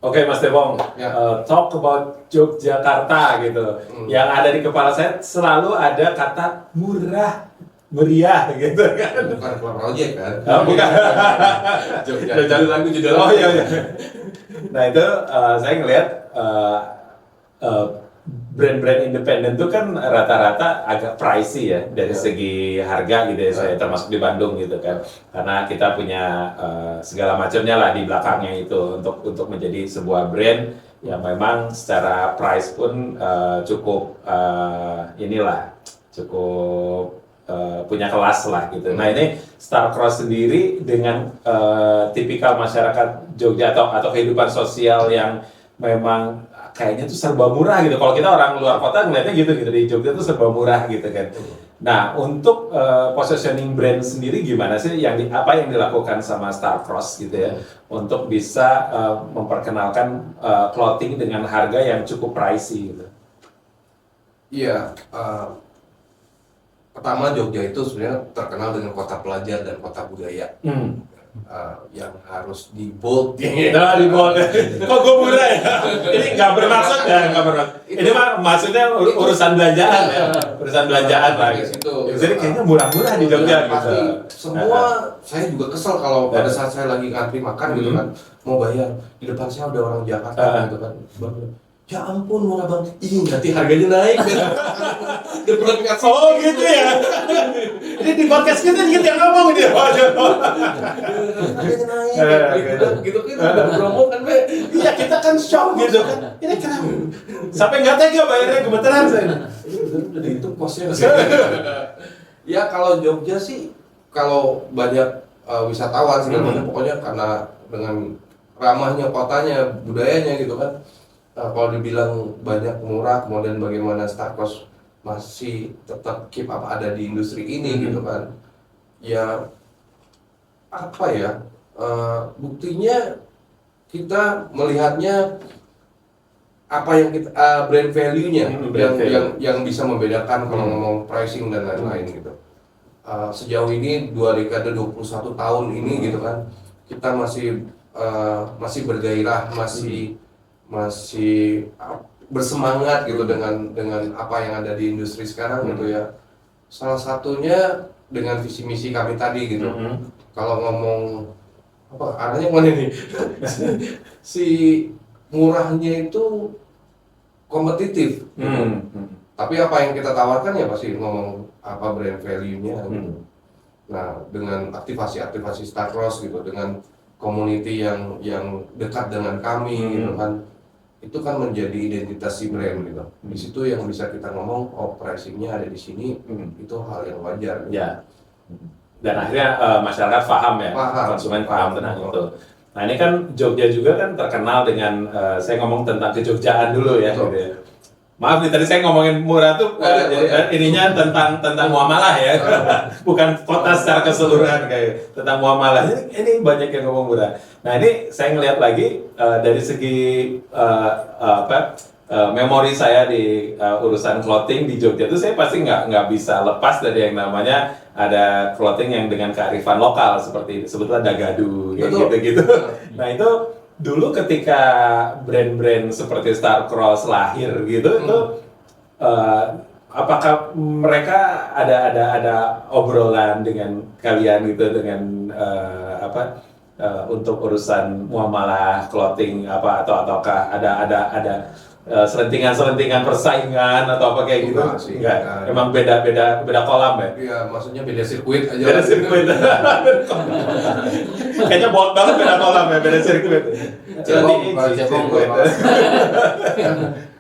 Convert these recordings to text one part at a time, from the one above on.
Oke, Mas Tebong, Ya. talk about Yogyakarta gitu. Yang ada di kepala saya selalu ada kata murah, meriah gitu kan. Bukan Club Project kan? Bukan. Jogja. Judul. Oh iya, iya. Nah itu saya ngelihat uh, brand-brand independen itu kan rata-rata agak pricey ya dari segi harga gitu ya, saya termasuk di Bandung gitu kan, karena kita punya segala macamnya lah di belakangnya itu untuk menjadi sebuah brand yang memang secara price pun cukup inilah cukup punya kelas lah gitu. Nah ini Starcross sendiri dengan tipikal masyarakat Jogja atau kehidupan sosial yang memang kayaknya tuh serba murah gitu. Kalau kita orang luar kota ngeliatnya gitu di Jogja tuh serba murah gitu kan. Nah untuk positioning brand sendiri gimana sih apa yang dilakukan sama Starcross gitu ya untuk bisa memperkenalkan clothing dengan harga yang cukup pricey gitu. Iya, pertama Jogja itu sebenarnya terkenal dengan kota pelajar dan kota budaya. Yang harus di bold. Nah, di bawah. Kok gue murah ya? Ini nggak bermaksud ya, nggak bermaksud. Ini mah maksudnya urusan belanjaan ya, urusan belanjaan lah. Gitu. Jadi kayaknya murah-murah di Jogja gitu. Pasti semua, saya juga kesel kalau pada saat saya lagi ngantri makan gitu kan, mau bayar, di depan saya ada orang Jakarta gitu kan. Ya ampun murah banget, nanti harganya naik. Dia pernah dikasih. Oh gitu ya. Ini di podcast kita gitu yang ngomong dia. Harganya naik. Gitu kan udah promo kan, Be. Iya kita kan shock gitu kan. Ini kenapa? Sampai nggak tega bayarnya gemeteran saya. Udah dihitung kosnya. Ya kalau Jogja sih, kalau banyak wisatawan segala macam, pokoknya karena dengan ramahnya kotanya, budayanya gitu kan. Kalau dibilang banyak murah, kemudian bagaimana Starcross masih tetap keep up ada di industri ini gitu kan. Ya apa ya, buktinya kita melihatnya apa yang kita brand value-nya yang bisa membedakan kalau ngomong pricing dan lain-lain gitu. Sejauh ini 2 dekade 21 tahun ini gitu kan, kita masih bergairah, masih bersemangat gitu dengan apa yang ada di industri sekarang gitu ya. Salah satunya dengan visi misi kami tadi gitu. Kalau ngomong apa arahnya mana nih? Si murahnya itu kompetitif. Tapi apa yang kita tawarkan ya pasti ngomong apa brand value-nya gitu. Nah, dengan aktivasi Starcross gitu, dengan community yang dekat dengan kami gitu kan, itu kan menjadi identitas si brand gitu. Di situ yang bisa kita ngomong, oh pricingnya ada di sini, itu hal yang wajar. Gitu. Ya. Dan akhirnya masyarakat paham ya, konsumen paham tentang itu. Nah ini kan Jogja juga kan terkenal dengan, saya ngomong tentang kejogjaan dulu ya. Gitu ya. Maaf nih tadi saya ngomongin murah tuh, jadi ininya tentang muamalah ya, bukan kota secara keseluruhan kayak tentang muamalah. Ini banyak yang ngomong murah. Nah ini saya ngelihat lagi dari segi memori saya di urusan clothing di Jogja itu saya pasti nggak bisa lepas dari yang namanya ada clothing yang dengan kearifan lokal seperti sebetulnya Dagadu gitu. Nah itu dulu ketika brand-brand seperti Starcross lahir gitu itu apakah mereka ada obrolan dengan kalian gitu dengan untuk urusan muamalah clothing ataukah ada selentingan persaingan atau apa kayak gitu? Enggak. Emang beda kolam ya? Iya, maksudnya beda sirkuit aja. Beda sirkuit. Kayaknya bold banget beda kolam ya, beda sirkuit.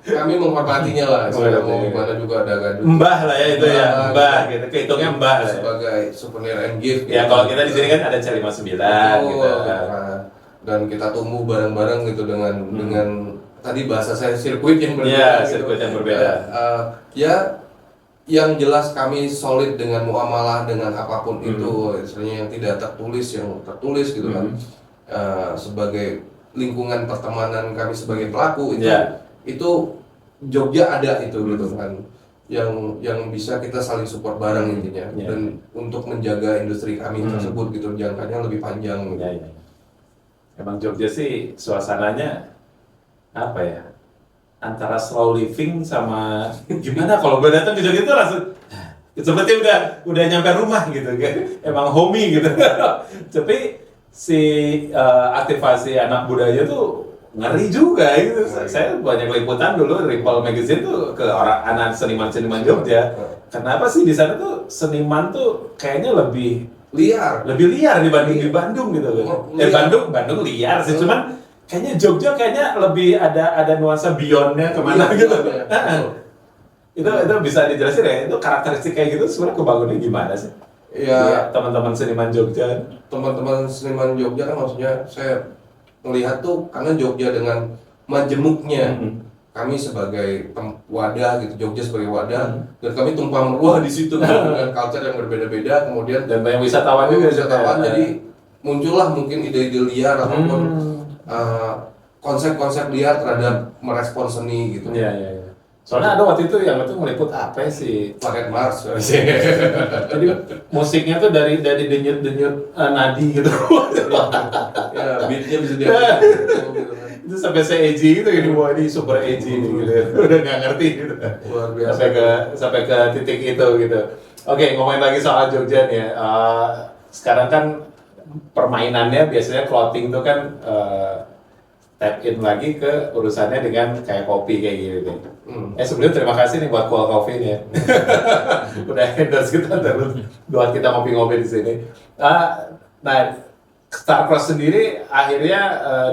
Kami menghormatinya lah. Mau gimana juga ada gaduh. Mbah lah ya itu ya, mbah gitu. Kehitungnya mbah lah. Sebagai souvenir and gift. Ya kalau kita di sini kan ada C59 gitu. Dan kita tumbuh bareng-bareng gitu dengan tadi bahasa saya sirkuit yang berbeda. Iya, sirkuit yang berbeda. Ya, yang jelas kami solid dengan muamalah dengan apapun itu, istilahnya yang tidak tertulis, yang tertulis gitu kan. Sebagai lingkungan pertemanan kami sebagai pelaku itu Jogja ada itu gitu kan. Yang bisa kita saling support bareng intinya dan untuk menjaga industri kami tersebut gitu jangkanya lebih panjang gitu. Emang Jogja sih suasananya apa ya, antara slow living sama gimana kalau gue datang ke Jogja itu langsung seperti udah nyampe rumah gitu kan, emang homey gitu. Tapi si aktivasi anak budaya tuh ngeri juga gitu. Saya banyak liputan dulu Ripple Magazine tuh ke orang anak seniman-seniman Jogja. Kenapa sih di sana tuh seniman tuh kayaknya lebih liar dibanding di Bandung gitu loh. Bandung liar sih, cuman kayaknya Jogja kayaknya lebih ada nuansa beyondnya kemana gitu. Itu bisa dijelasin ya, itu karakteristik kayak gitu sebenarnya kebangunnya gimana sih? ya. Teman-teman seniman Jogja. Teman-teman seniman Jogja kan, maksudnya saya melihat tuh karena Jogja dengan majemuknya, kami sebagai wadah gitu, Jogja sebagai wadah, dan kami tumpah meruah di situ dengan culture yang berbeda-beda, kemudian Dan banyak wisatawan juga. jadi muncullah mungkin ide-ide liar ataupun konsep-konsep liar terhadap merespon seni gitu. Iya. Soalnya ada waktu itu yang itu meliput apa sih? Planet Mars. Jadi musiknya tuh dari denyut-denyut nadi gitu. Ya, beatnya bisa dia gitu kan. Itu sampai se-edgy gitu ya, wah ini super edgy nih gitu. Udah nggak ngerti gitu. Luar biasa. Sampai ke titik itu gitu. Oke, ngomongin lagi soal Jogja nih ya. Sekarang kan permainannya biasanya clothing tuh kan tap in lagi ke urusannya dengan kayak kopi kayak gitu. Sebelumnya terima kasih nih buat Cool Coffee nih ya. Udah endorse kita terus buat kita ngopi-ngopi di sini. Nah, Star-Cross sendiri akhirnya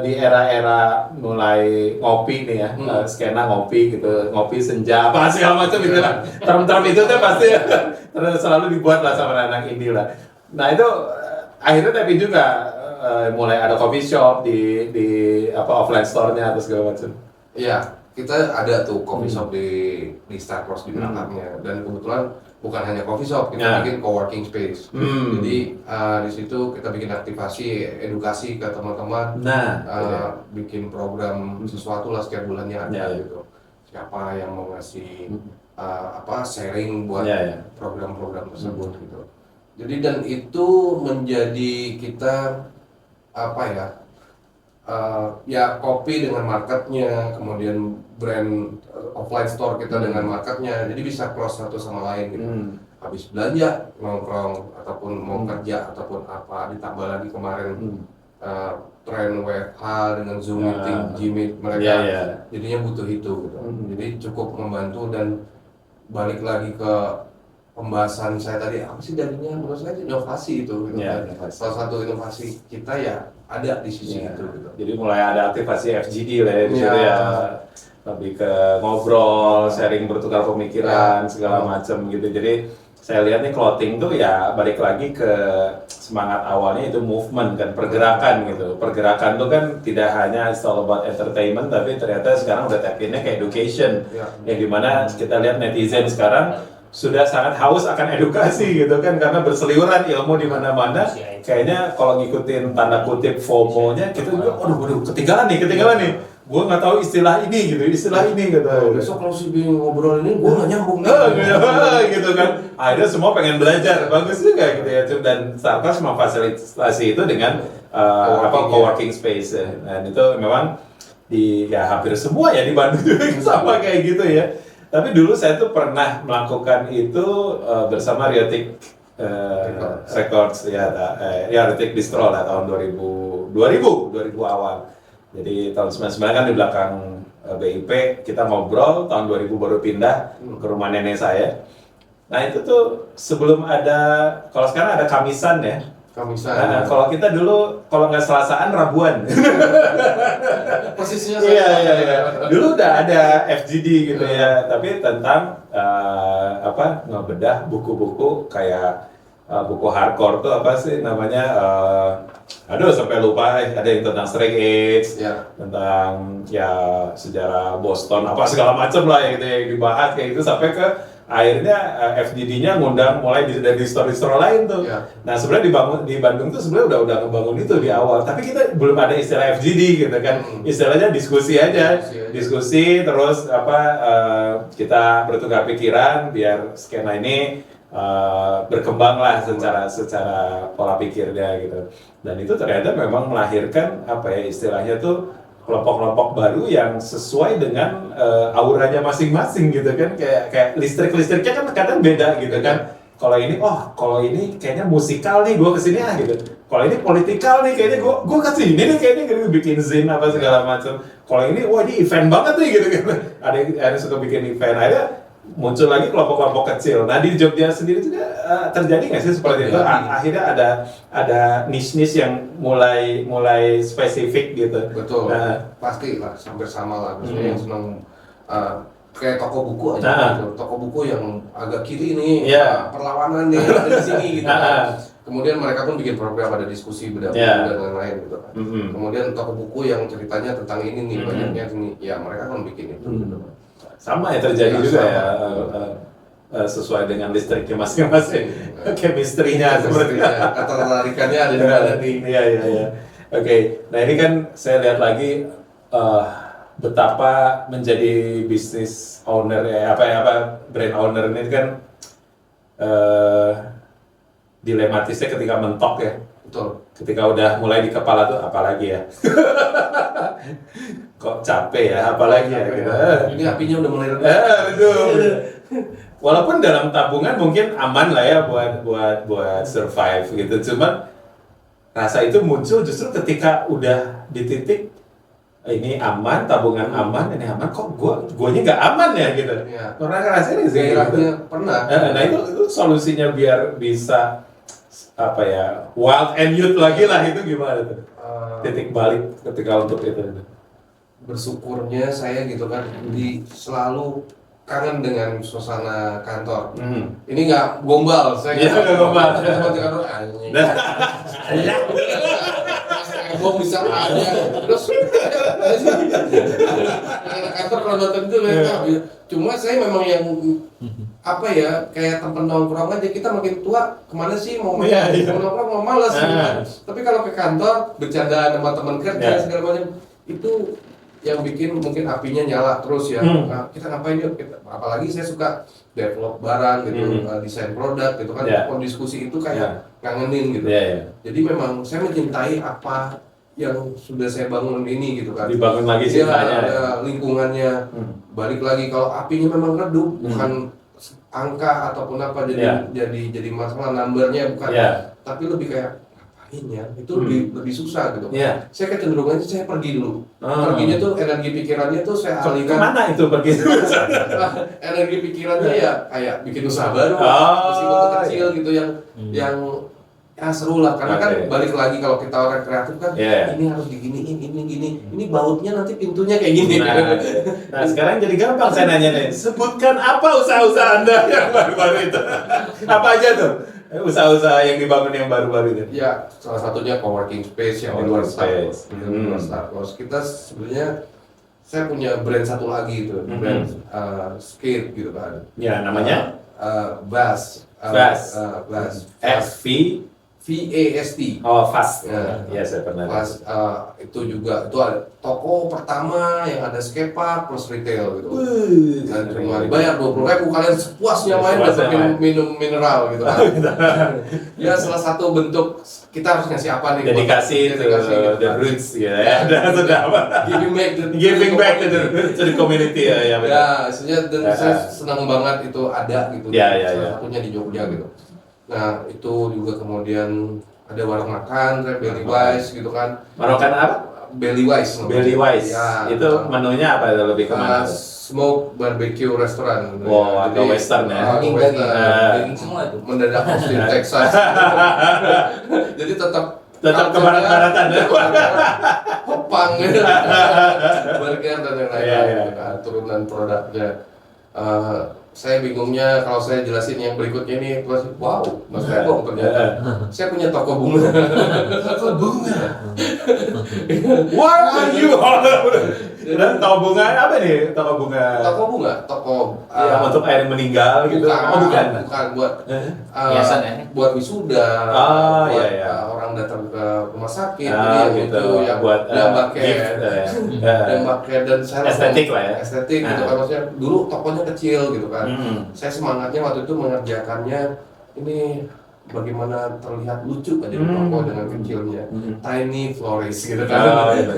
di era-era mulai ngopi nih ya, skena ngopi gitu, ngopi senja apa segala macam gitu lah. Term-term itu tuh pasti terus selalu dibuat lah sama anak indie lah. Nah itu akhirnya tapi juga mulai ada coffee shop di offline store-nya atau segala macam. Iya, kita ada tuh coffee shop di Star-Cross di belakangnya, dan kebetulan bukan hanya coffee shop, kita bikin co-working space. Jadi di situ kita bikin aktivasi edukasi ke teman-teman, bikin program sesuatu lah setiap bulannya ada gitu. Siapa yang mau ngasih sharing buat program-program tersebut gitu. Jadi dan itu menjadi kita ya kopi dengan marketnya, kemudian brand offline store kita dengan marketnya, jadi bisa cross satu sama lain gitu. Habis belanja nongkrong ataupun mau kerja ataupun apa, ditambah lagi kemarin tren WFH dengan Zoom meeting, Gmeet mereka jadinya butuh itu gitu. Jadi cukup membantu, dan balik lagi ke pembahasan saya tadi, apa sih darinya, menurut saya inovasi itu gitu. Salah satu inovasi kita ya ada di sisi itu gitu. Jadi mulai ada aktivasi FGD lah ya di situ ya, lebih ke ngobrol, sharing, bertukar pemikiran segala macam gitu. Jadi saya lihat nih clothing tuh ya balik lagi ke semangat awalnya itu movement kan, pergerakan gitu. Pergerakan tuh kan tidak hanya it's all about entertainment, tapi ternyata sekarang udah tap in-nya ke education, yang dimana kita lihat netizen sekarang sudah sangat haus akan edukasi gitu kan, karena berseliweran ilmu di mana-mana. Kayaknya kalau ngikutin tanda kutip FOMO-nya kita juga, waduh ketinggalan nih. Gue nggak tahu istilah ini gitu. Besok kalau si Bing ngobrol ini, gue nggak nyambung gitu kan. Akhirnya semua pengen belajar, bagus juga gitu ya. Dan Star-Cross memfasilitasi itu dengan co-working space ya. Dan itu memang di hampir semua ya di Bandung juga sama kayak gitu ya. Tapi dulu saya tuh pernah melakukan itu bersama Riotic Records Riotic Distro lah tahun 2000 awal. Jadi tahun 99 kan di belakang BIP kita ngobrol, tahun 2000 baru pindah ke rumah nenek saya. Nah itu tuh sebelum ada, kalau sekarang ada Kamisan ya. Nah, kalau kita dulu kalau nggak Selasaan Rabuan. Posisinya Iya. Dulu udah ada FGD gitu ya, tapi tentang ngebedah buku-buku kayak buku hardcore tuh apa sih namanya? Sampai lupa. Ada yang tentang Stray Kids, tentang sejarah Boston apa segala macam lah yang dibahas kayak gitu, sampai ke akhirnya FGD-nya ngundang mulai dari store-store lain tuh. Nah sebenarnya di Bandung tuh sebenarnya udah ngebangun itu di awal, tapi kita belum ada istilah FGD gitu kan. Istilahnya diskusi aja, diskusi terus kita bertukar pikiran biar skena ini berkembang lah secara pola pikirnya gitu. Dan itu ternyata memang melahirkan istilahnya tuh kelompok-kelompok baru yang sesuai dengan auranya masing-masing gitu kan, kayak listriknya kan kadang beda gitu kan. Kalau ini kayaknya musikal nih, gue kesini gitu. Kalau ini politikal nih, kayaknya gue kesini nih, kayaknya gue bikin zin apa segala macam. Kalau ini, wah ini event banget nih gitu kan. Ada yang suka bikin event, ada muncul lagi kelompok-kelompok kecil. Nah di Jogja sendiri juga terjadi nggak sih seperti itu? Akhirnya ada niche-niche yang mulai spesifik gitu. Betul, pasti lah, hampir sama lah. Misalnya yang senang kayak toko buku aja, gitu. Toko buku yang agak kiri nih, perlawanan nih ada di sini gitu kan. Kemudian mereka pun bikin program, ada diskusi beda dan lain-lain gitu kan. Kemudian toko buku yang ceritanya tentang ini nih, banyaknya ini, ya mereka kan bikin itu. Gitu. Sama ya terjadi juga ya, sesuai dengan listriknya masing-masing, chemistry-nya seperti ketertarikannya ada di mana nih. Iya. Oke, nah ini kan saya lihat lagi betapa menjadi business owner brand owner ini kan dilematisnya ketika mentok ya. Betul. Ketika udah mulai di kepala tuh apalagi ya. Kok capek ya, apalagi ya gitu. Ini apinya udah mulai reda. Walaupun dalam tabungan mungkin aman lah ya buat survive gitu. Cuman rasa itu muncul justru ketika udah di titik ini aman, tabungan aman, ini aman, kok guanya nggak aman ya gitu. Pernah ngerasain sih? Pernah. Nah itu solusinya biar bisa wild and youth lagi lah, itu gimana tuh? Titik balik ketika untuk itu. Bersyukurnya saya gitu kan, selalu kangen dengan suasana kantor. Ini nggak gombal, saya nggak gombal. Saya seperti kantor anjing. Gue bisa aja, terus anak kantor kalau nonton itu mereka. Cuma saya memang yang kayak tempat nongkrong aja, kita makin tua kemana sih mau nongkrong mau malas gitu kan. Tapi kalau ke kantor bercanda sama teman kerja segala macam itu yang bikin mungkin apinya nyala terus ya. Nah, kita ngapain yuk? Apalagi saya suka develop barang gitu, desain produk gitu kan. Kalau diskusi itu kayak ngangenin gitu. Jadi memang saya mencintai apa yang sudah saya bangun ini gitu kan. Dibangun lagi cintanya. Lingkungannya. Balik lagi kalau apinya memang redup, bukan angka ataupun apa jadi masalah numbernya bukan, tapi lebih kayak ya itu lebih susah gitu. Saya kecenderungannya saya pergi dulu. Perginya tuh energi pikirannya tuh saya alihkan. Kemana itu pergi? Energi pikirannya ya kayak bikin usaha baru, meskipun kecil gitu yang seru lah. Karena kan balik lagi kalau kita orang kreatif kan ini harus diginiin, ini bautnya nanti pintunya kayak gini. Nah sekarang jadi gampang saya nanya nih, sebutkan apa usaha-usaha Anda yang baru-baru itu? Apa aja tuh? Usaha-usaha yang dibangun yang baru-baru itu? Ya, salah satunya coworking space yang di luar Star Wars. Kita sebenarnya saya punya brand satu lagi itu, brand skate gitu kan. Ya, namanya? Bass. VAST. Oh, Fast. Ya, saya pernah. Fast itu juga itu ada toko pertama yang ada skatepark plus retail gitu. Dan cuma dibayar 20.000 kalian sepuasnya main dapat minum mineral gitu kan. Ya salah satu bentuk kita harus ngasih apa nih? Dedikasi to the roots ya. Sudah apa? Giving back to the community ya. Ya, sebenarnya dan saya senang banget itu ada gitu. Salah satunya di Jogja gitu. Nah itu juga kemudian ada warung makan, Belly Wise gitu kan. Warung makan apa? Belly Wise. Belly Wise. Ya, itu menunya apa? Lebih kemana? Smoke barbecue restoran. Wow, agak western ya. Daging semua itu. Mendadak Austin Texas. Jadi tetap ke barat-baratan ya. Hopang gitu. Burger dan lain-lain. Turunan produknya. Saya bingungnya kalau saya jelasin yang berikutnya ini, wow, Mas Rebong ternyata. Saya punya toko bunga. Toko bunga. What are you? Dan toko bunga apa nih? Toko bunga. Toko untuk air yang meninggal gitu. Bukan buat hiasan ya. Buat wisuda. Orang datang ke rumah sakit gitu ya, buat gift dan saya estetik lah ya. Estetik gitu kan, maksudnya dulu tokonya kecil gitu kan. Saya semangatnya waktu itu mengerjakannya ini bagaimana terlihat lucu aja di toko dengan kecilnya. Tiny Florist gitu kan. Oh, iya.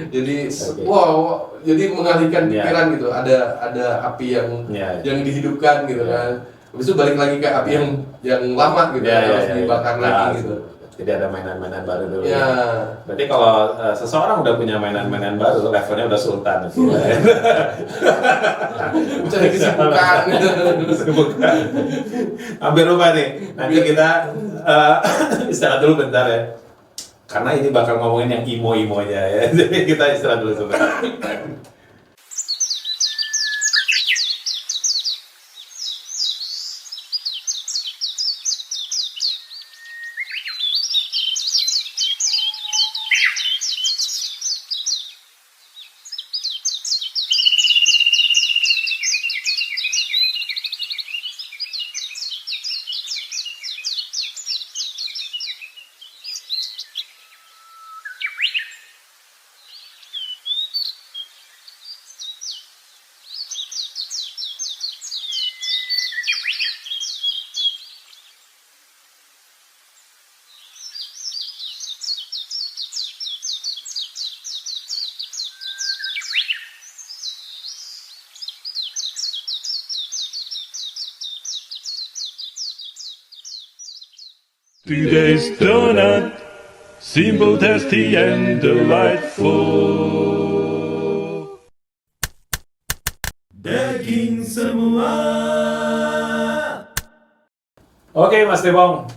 Jadi Oke. wow, jadi mengalihkan Iya. pikiran gitu. Ada api yang Iya. yang dihidupkan gitu Iya. kan. Habis itu balik lagi ke api yang lama gitu, Iya, iya, harus iya, dibakar iya. lagi Nah, gitu. Jadi ada mainan-mainan baru dulu. Ya, Berarti kalau seseorang udah punya mainan-mainan baru, levelnya udah sultan. mencari kesibukan. Bukan. Hampir lupa nih. Nanti kita istirahat dulu bentar ya. Karena ini bakal ngomongin yang imo-imonya ya. Jadi kita istirahat dulu sebentar. Today's donut, simple, tasty, and delightful. Daging semua. Oke Mas Debong,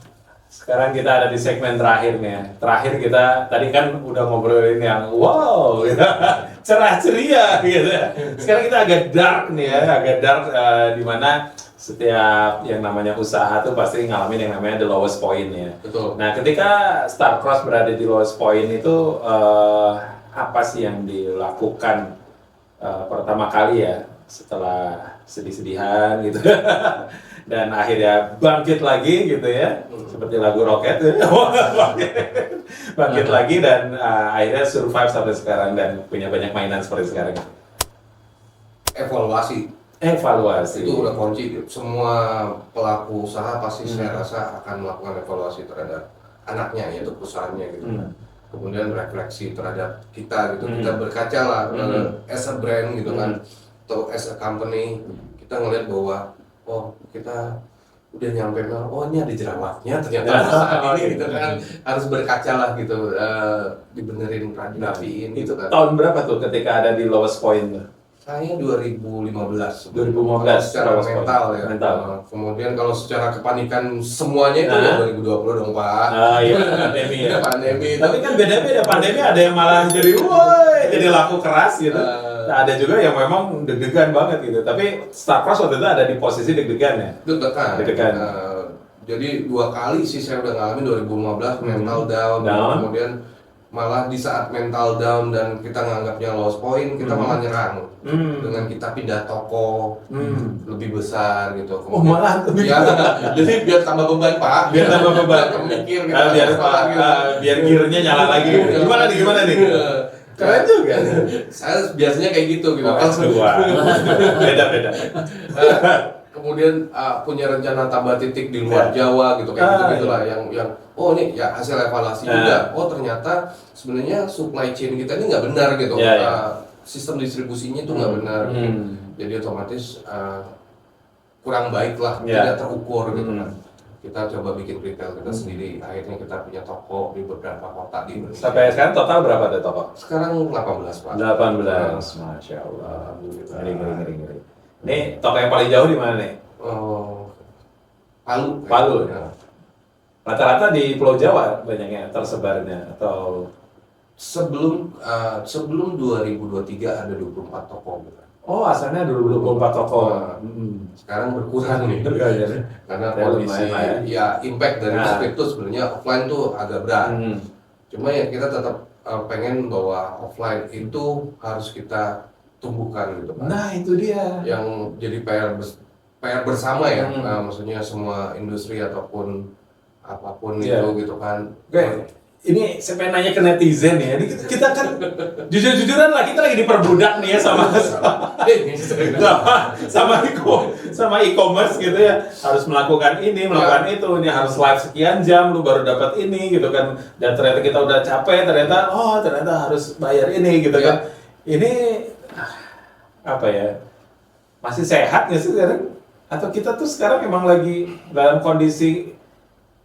sekarang kita ada di segmen terakhir nih ya. Terakhir kita tadi kan udah ngobrolin yang wow, gitu. Cerah ceria gitu. Sekarang kita agak dark nih ya, agak dark di mana setiap yang namanya usaha tuh pasti ngalamin yang namanya the lowest point ya. betul. Nah, ketika Star-Cross berada di lowest point itu apa sih yang dilakukan pertama kali ya setelah sedih-sedihan gitu dan akhirnya bangkit lagi gitu ya seperti lagu Rocket bangkit lagi dan akhirnya survive sampai sekarang dan punya banyak mainan seperti sekarang. Evaluasi Evaluasi. itu udah kunci. Semua pelaku usaha pasti saya rasa akan melakukan evaluasi terhadap anaknya, yaitu perusahaannya gitu. Kemudian refleksi terhadap kita gitu, kita berkaca lah as a brand gitu kan, atau as a company, kita ngelihat bahwa oh kita udah nyampe, oh ini ada jerawatnya ternyata saat ini gitu kan, harus berkaca lah gitu, dibenerin, rapiin Itu gitu kan. tahun berapa tuh ketika ada di lowest point? Saya 2015. 2015 Kalau secara lowest point. mental ya. Mental. Kemudian kalau secara kepanikan semuanya itu ya 2020 dong Pak. Ah iya, pandemi ya. Pandemi itu. Tapi kan beda-beda, pandemi ada yang malah jadi woi, jadi laku keras gitu. Nah, ada juga yang memang deg-degan banget gitu. Tapi Star-Cross waktu itu ada di posisi deg-degan ya. Deg-degan. Deg-degan. Jadi 2 kali sih saya udah ngalamin 2015 mental down. Kemudian malah di saat mental down dan kita nganggapnya lost point, kita malah nyerang dengan kita pindah toko lebih besar gitu. Oh, malah lebih ya, jadi biar tambah beban Pak. Biar tambah beban. Mikir gitu. biar gearnya nyala lagi. Gimana nih? Keren juga. Saya biasanya kayak gitu gitu. Beda-beda. Kemudian punya rencana tambah titik di luar Jawa gitu kayak gitu-gitulah yang oh ini ya hasil evaluasi juga. Oh ternyata sebenarnya supply chain kita ini nggak benar gitu. Sistem distribusinya itu nggak benar. Jadi otomatis kurang baik lah, tidak terukur gitu kan. Kita coba bikin retail kita sendiri. Akhirnya kita punya toko di beberapa kota di Indonesia. Sampai sekarang total berapa ada toko? Sekarang 18 Pak. 18. Masya Allah. Ngeri. Nih, toko yang paling jauh di mana nih? Palu. Palu. Ya. Rata-rata di Pulau Jawa banyaknya tersebarnya atau sebelum 2023 ada 24 toko. Oh, asalnya dulu 24 toko. Sekarang berkurang nih. Karena kondisi ya impact dari COVID itu sebenarnya offline tuh agak berat. Cuma ya kita tetap pengen bahwa offline itu harus kita tumbuhkan gitu kan. Nah, itu dia. Yang jadi PR bersama ya. Maksudnya semua industri ataupun apapun itu gitu kan. ini saya pengen nanya ke netizen ya. Ini kita kan jujur-jujuran lah, kita lagi diperbudak nih ya sama sama e-commerce gitu ya. Harus melakukan ini, melakukan itu, ini harus live sekian jam lu baru dapat ini gitu kan. Dan ternyata kita udah capek, ternyata harus bayar ini gitu kan. Ini apa ya? Masih sehat nggak sih sekarang? Atau kita tuh sekarang memang lagi dalam kondisi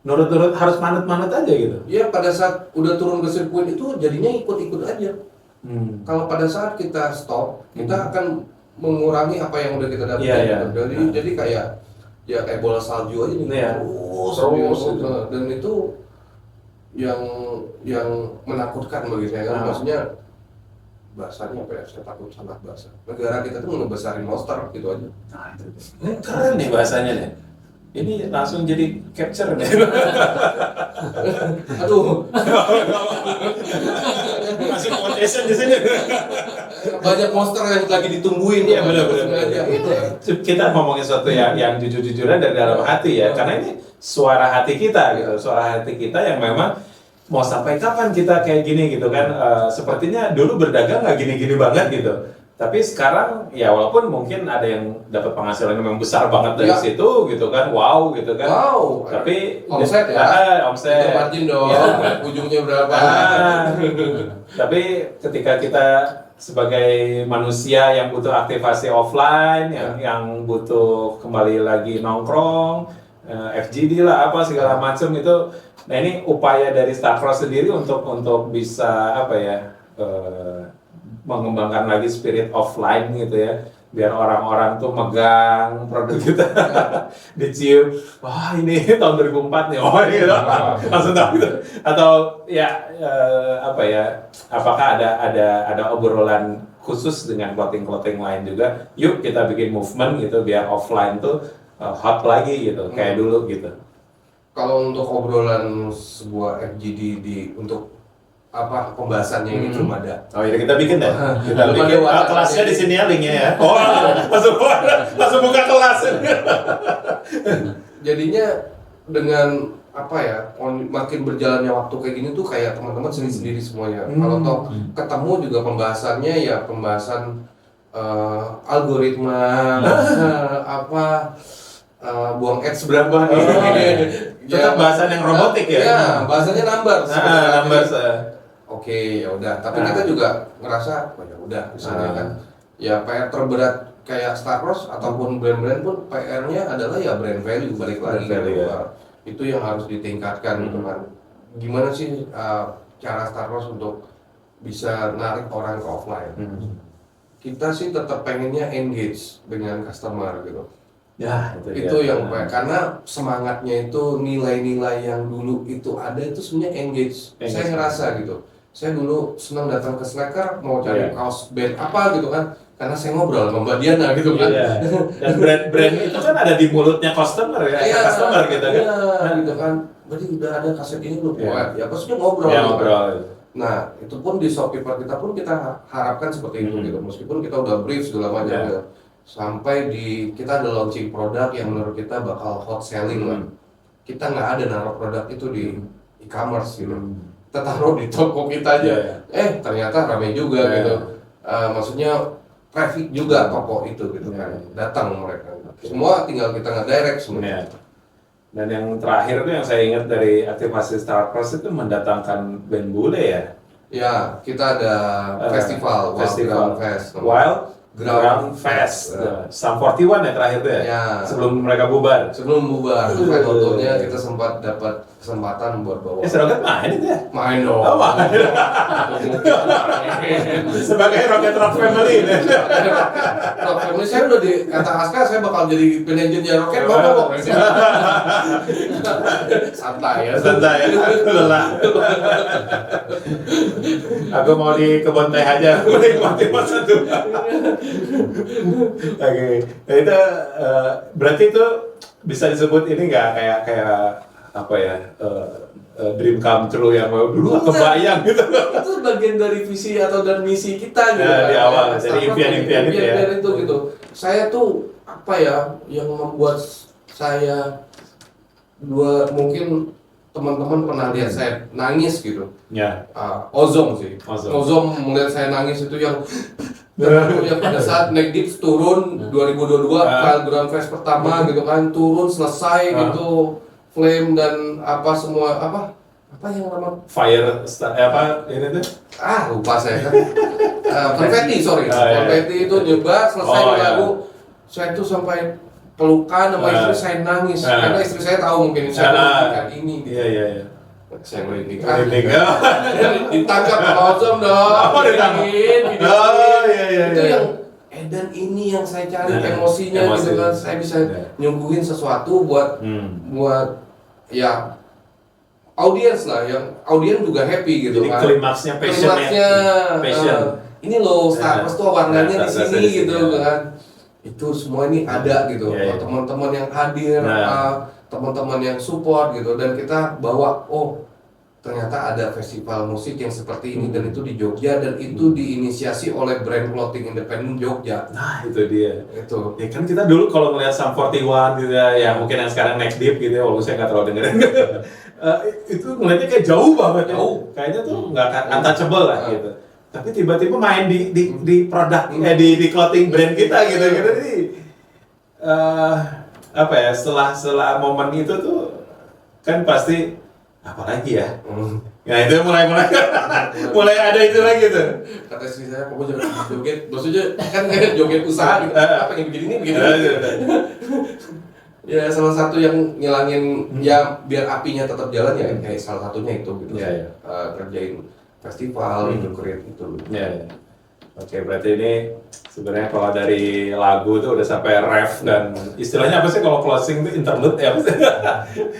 nurut-nurut harus manut-manut aja gitu? Ya pada saat udah turun ke sirkuit itu jadinya ikut-ikut aja. Kalau pada saat kita stop, kita akan mengurangi apa yang udah kita dapat. Iya. Jadi kayak bola salju aja nih. Iya. Terus. Dan itu yang menakutkan bagi saya kan, maksudnya bahasanya apa ya? Saya takut salah bahasa. Negara kita tuh ngebesarin monster gitu aja. Nah, itu. Ini keren nih bahasanya nih. Ini langsung jadi capture nih. Aduh. Masuk quotation di sini. Banyak monster yang lagi ditungguin. Iya benar. Gitu. Kita ngomongin sesuatu yang jujur-jujuran dari dalam hati ya, karena ini suara hati kita gitu, suara hati kita yang memang mau sampai kapan kita kayak gini gitu kan. Sepertinya dulu berdagang nggak gini-gini banget gitu. Tapi sekarang ya walaupun mungkin ada yang dapat penghasilan yang besar banget dari situ gitu kan, wow gitu kan. Wow. Tapi omset ya. Omset. Itu margin dong. Ya. Ujungnya berapa? Tapi ketika kita sebagai manusia yang butuh aktivasi offline, yang butuh kembali lagi nongkrong, FGD lah apa segala macam itu. Nah ini upaya dari Starcross sendiri untuk bisa apa ya? Mengembangkan lagi spirit offline gitu ya, biar orang-orang tuh megang produk kita, dicium, wah ini tahun 2004 nih, oh gitu, langsung tahu gitu. Atau ya apa ya, apakah ada obrolan khusus dengan clothing lain juga, yuk kita bikin movement gitu biar offline tuh hot lagi gitu, kayak dulu gitu. Kalau untuk obrolan sebuah FGD untuk apa pembahasannya ini belum ada. Oh iya kita bikin deh. Kita Belum bikin ada kelasnya di sini ya linknya ya. Oh langsung buka kelas. Jadinya dengan apa ya, makin berjalannya waktu kayak gini tuh kayak teman-teman sendiri semuanya. Kalau toh ketemu juga pembahasannya ya pembahasan algoritma apa buang ads berapa nih. Tetap bahasan yang robotik ya. Ya, bahasanya number. Number. Oke, ya udah. Tapi kita juga ngerasa, oh ya udah, misalnya kan, ya PR terberat kayak Starcross ataupun brand-brand pun PR-nya adalah ya brand value balik lagi. Value, ya. Itu yang harus ditingkatkan gitu kan. Gimana sih cara Starcross untuk bisa narik orang ke offline? Kita sih tetap pengennya engage dengan customer gitu. Ya, itu yang karena semangatnya itu nilai-nilai yang dulu itu ada itu sebenarnya engage. Saya ngerasa gitu. Saya dulu senang datang ke Slacker mau cari kaos band apa gitu kan, karena saya ngobrol sama Mbak Diana gitu kan. Dan brand itu kan ada di mulutnya customer ya, customer gitu kan. Gitu kan. Berarti udah ada kaset ini belum? Ya maksudnya ngobrol. Ya, gitu ngobrol. Kan. Nah, itu pun di shopkeeper kita pun kita harapkan seperti itu gitu. Meskipun kita udah brief segala macam sampai kita ada launching produk yang menurut kita bakal hot selling lah. Kita nggak ada naruh produk itu di e-commerce gitu. Kita taruh di toko kita aja. Ternyata ramai juga gitu. Maksudnya traffic juga toko itu gitu kan. Datang mereka. Semua tinggal kita nge-direct sebenarnya. Dan yang terakhir tuh yang saya ingat dari aktivasi Starcross itu mendatangkan band bule ya. Ya, kita ada festival. Ground Fest. Sum 41 ya terakhir tuh ya? Sebelum mereka bubar? Sebelum bubar, fotonya kita sempat dapat kesempatan buat bawa. Rocket main itu ya? Main dong. Oh, main. Sebagai Rocket Rock Family ini. Rock Family, saya udah di kata Aska, saya bakal jadi manajernya Rocket, mau. Santai ya. Lelah. Aku mau di kebun teh aja, menikmati masa tua. Oke, nah itu berarti itu bisa disebut ini nggak kayak apa ya dream come true yang dulu kebayang gitu. Itu bagian dari visi atau dan misi kita gitu. Di awal dari impian-impian itu ya. Itu gitu. Saya tuh apa ya yang membuat saya mungkin teman-teman pernah lihat saya nangis gitu. Ya. Ozom sih. Ozom. Ozom melihat saya nangis itu yang yang pada saat Neck Dips turun 2022 file ground phase pertama gitu kan, turun selesai gitu, flame dan apa semua apa yang nama Apa ini tuh? lupa saya kan. Konfeti sorry, Iya. konfeti itu nyebar selesai Oh, iya. lagu, saya tuh sampai pelukan sama istri saya nangis karena istri saya tahu mungkin saya melakukan ini. Iya. Saya merinding. Ditangkap sama Ozom dong. Oh, ditangkap. Video Oh, iya. itu yang Eden ini yang saya cari emosinya Emosi. gitu kan. Saya bisa nyungguhin sesuatu buat ya audiens lah, yang audiens juga happy gitu Jadi kan. klimaksnya passionnya. Passion. Ini loh Star Wars tuh warnanya di Star Wars sini di sini, gitu ya. kan. Itu semua ini ada gitu. Iya. Teman-teman yang hadir, teman-teman yang support gitu, dan kita bawa ternyata ada festival musik yang seperti ini dan itu di Jogja, dan itu diinisiasi oleh brand clothing independen Jogja. Nah, itu dia. Itu. Ya kan kita dulu kalau ngeliat Sum 41 gitu ya, mungkin yang sekarang Neck Deep gitu ya, walaupun saya nggak terlalu dengerin. Itu ngeliatnya kayak jauh banget. Jauh. Kayaknya tuh nggak untouchable lah gitu. Tapi tiba-tiba main di produk, di clothing brand kita gitu. Jadi apa ya, setelah momen itu tuh kan pasti apalagi ya. Nah itu mulai ada itu lagi tuh. Kata istri saya, kamu jangan joget, maksudnya kan joget usaha gitu. Apa yang begini begini. Ya salah satu yang ngilangin ya biar apinya tetap jalan ya kayak salah satunya itu gitu. Iya. Kerjain festival itu create itu. Ya. Oke, berarti ini sebenarnya kalau dari lagu tuh udah sampai ref dan istilahnya apa sih kalau closing tuh interlude ya apa sih?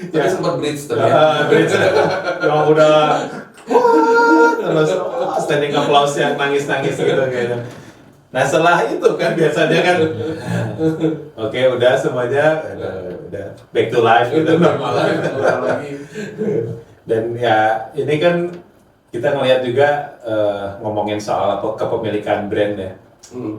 Tapi sempat bridge tadi ya. Bridge. Yang udah terus standing applause yang nangis-nangis gitu kayaknya. Nah setelah itu kan biasanya kan oke, udah semuanya udah back to life gitu. Normal lagi. Dan ya ini kan kita ngelihat juga ngomongin soal kepemilikan brand ya.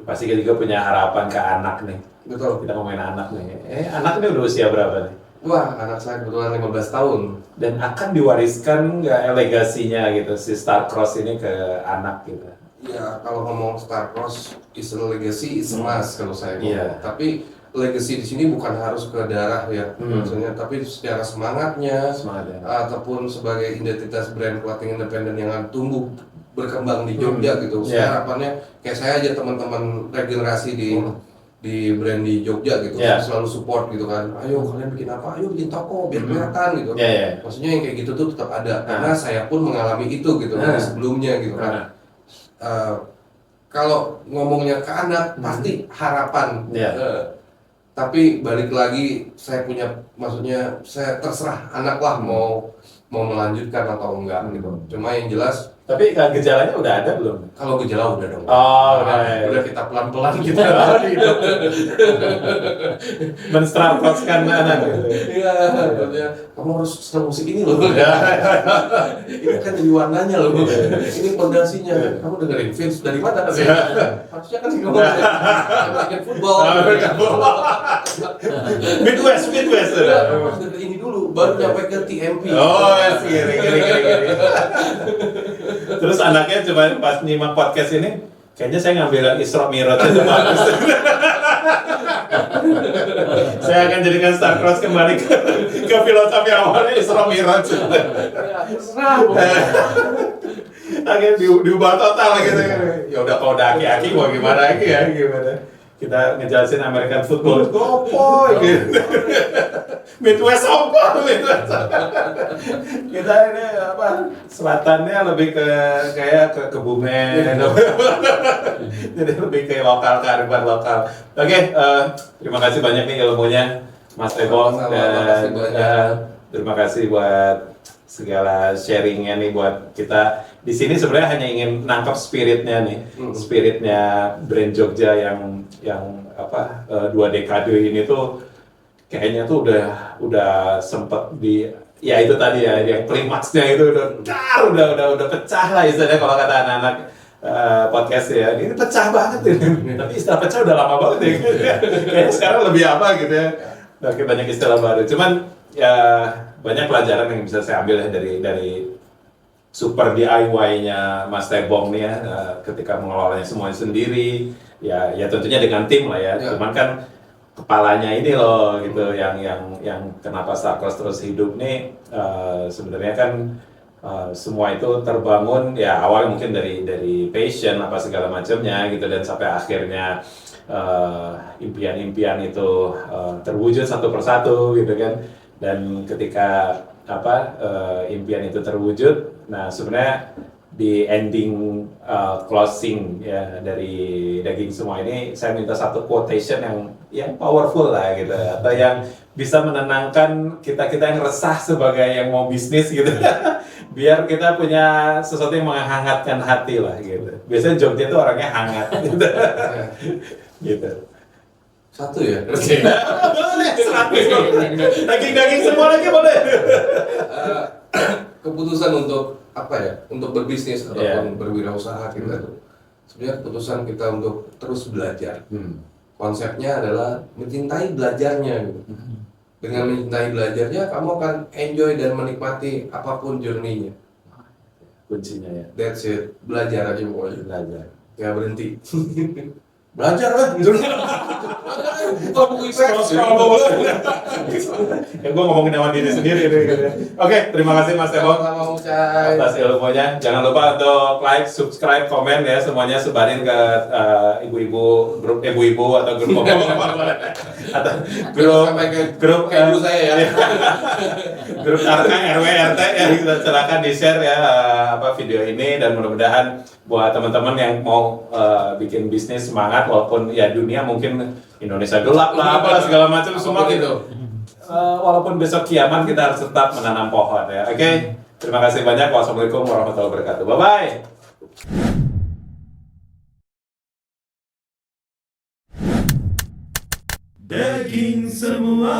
Pasti kita juga punya harapan ke anak nih. Betul. Kita ngomongin anak nih. Anak ini udah usia berapa nih? Wah, anak saya kebetulan 15 tahun. Dan akan diwariskan nggak legasinya gitu si Star-Crossed ini ke anak gitu? Ya, kalau ngomong Star-Crossed is a legacy, is a must kalau saya ngomong. Iya. Tapi legacy di sini bukan harus ke darah ya, maksudnya, tapi secara semangatnya, ataupun sebagai identitas brand clothing independen yang akan tumbuh berkembang di Jogja gitu. Saya harapannya kayak saya aja teman-teman regenerasi di brand di Jogja gitu, selalu support gitu kan. Ayo kalian bikin apa? Ayo bikin toko biar kelihatan gitu. Maksudnya yang kayak gitu tuh tetap ada karena saya pun mengalami itu gitu dari sebelumnya gitu kan. Kalau ngomongnya ke anak pasti harapan. Tapi balik lagi saya punya, maksudnya saya terserah anak lah mau melanjutkan atau enggak gitu. Cuma yang jelas. Tapi gejalanya udah ada belum? Kalau gejala udah dong. Udah kita pelan-pelan kita. Menstratoskan anak gitu. Iya, maksudnya kamu harus senang musik ini loh. Ini kan jadi warnanya loh. Ini fondasinya. Kamu dengerin Vince dari mana? Harusnya kan kamu American football. Midwest. Harus dengerin ini dulu, baru nyampe ke TMP. Gini. Terus anaknya cuma pas nyimak podcast ini, kayaknya saya ngambil Isra Mi'raj itu bagus. Saya akan jadikan Star-Crossed kembali ke filosofi awalnya Isra Mi'raj. Akhirnya diubah total gitu. Ya udah kalau udah aki-aki mau gimana lagi ya, gimana? Kita ngejelasin American football itu apa gitu. Midwest apa? Kita ini apa? Selatannya lebih ke kayak ke Kebumen. Jadi lebih ke lokal, kearifan lokal. Oke, terima kasih banyak nih ilmunya Mas Tebo, dan terima kasih buat segala sharingnya nih buat kita. Di sini sebenarnya hanya ingin nangkap spiritnya nih, spiritnya brand Jogja yang apa 2 dekade ini tuh kayaknya tuh udah sempet di ya itu tadi ya yang klimaksnya itu udah pecah lah istilahnya kalau kata anak-anak podcast ya, ini pecah banget ini. Tapi istilah pecah udah lama banget ya. Kayaknya sekarang lebih apa gitu ya. Oke, banyak istilah baru. Cuman ya banyak pelajaran yang bisa saya ambil ya dari super DIY-nya Mas Tebong nih ya, ketika mengelolanya semuanya sendiri, ya tentunya dengan tim lah ya. Ya. Cuman kan kepalanya ini loh gitu, yang kenapa Starcross terus hidup nih, sebenarnya kan semua itu terbangun ya awal mungkin dari passion apa segala macamnya gitu, dan sampai akhirnya impian-impian itu terwujud satu persatu gitu kan. Dan ketika impian itu terwujud, nah sebenarnya di ending closing ya dari daging semua ini, saya minta satu quotation yang powerful lah gitu, atau yang bisa menenangkan kita yang resah sebagai yang mau bisnis gitu. Biar kita punya sesuatu yang menghangatkan hati lah gitu. Biasanya Jogja itu orangnya hangat gitu. Gitu. Satu ya. Boleh, 100. Daging-daging semua lagi boleh. Keputusan untuk apa ya? Untuk berbisnis Yeah. ataupun berwirausaha kita tuh. Sebenarnya keputusan kita untuk terus belajar. Konsepnya adalah mencintai belajarnya gitu. Dengan mencintai belajarnya, kamu akan enjoy dan menikmati apapun journey-nya. Kuncinya ya. That's it. Belajar aja pokoknya. Belajar. Gak berhenti. Belajar lah. Buka buku IPS. Ya gue ngomongin sama diri sendiri nih. Gitu. Oke, terima kasih Mas Tebong Sama-sama Ucai. atas ilmunya. Jangan lupa untuk like, subscribe, komen ya, semuanya sebarin ke ibu-ibu, grup ibu-ibu atau grup atau grup Sampai ke grup ibu saya ya. grup RT, RW, RT ya, kita silakan di-share ya video ini, dan mudah-mudahan buat teman-teman yang mau bikin bisnis semangat, walaupun ya dunia mungkin Indonesia gelap lah, apalah segala macam semua Apapun gitu. Walaupun besok kiamat kita harus tetap menanam pohon ya. Oke, terima kasih banyak. Wassalamualaikum warahmatullahi wabarakatuh. Bye bye. Daging semua.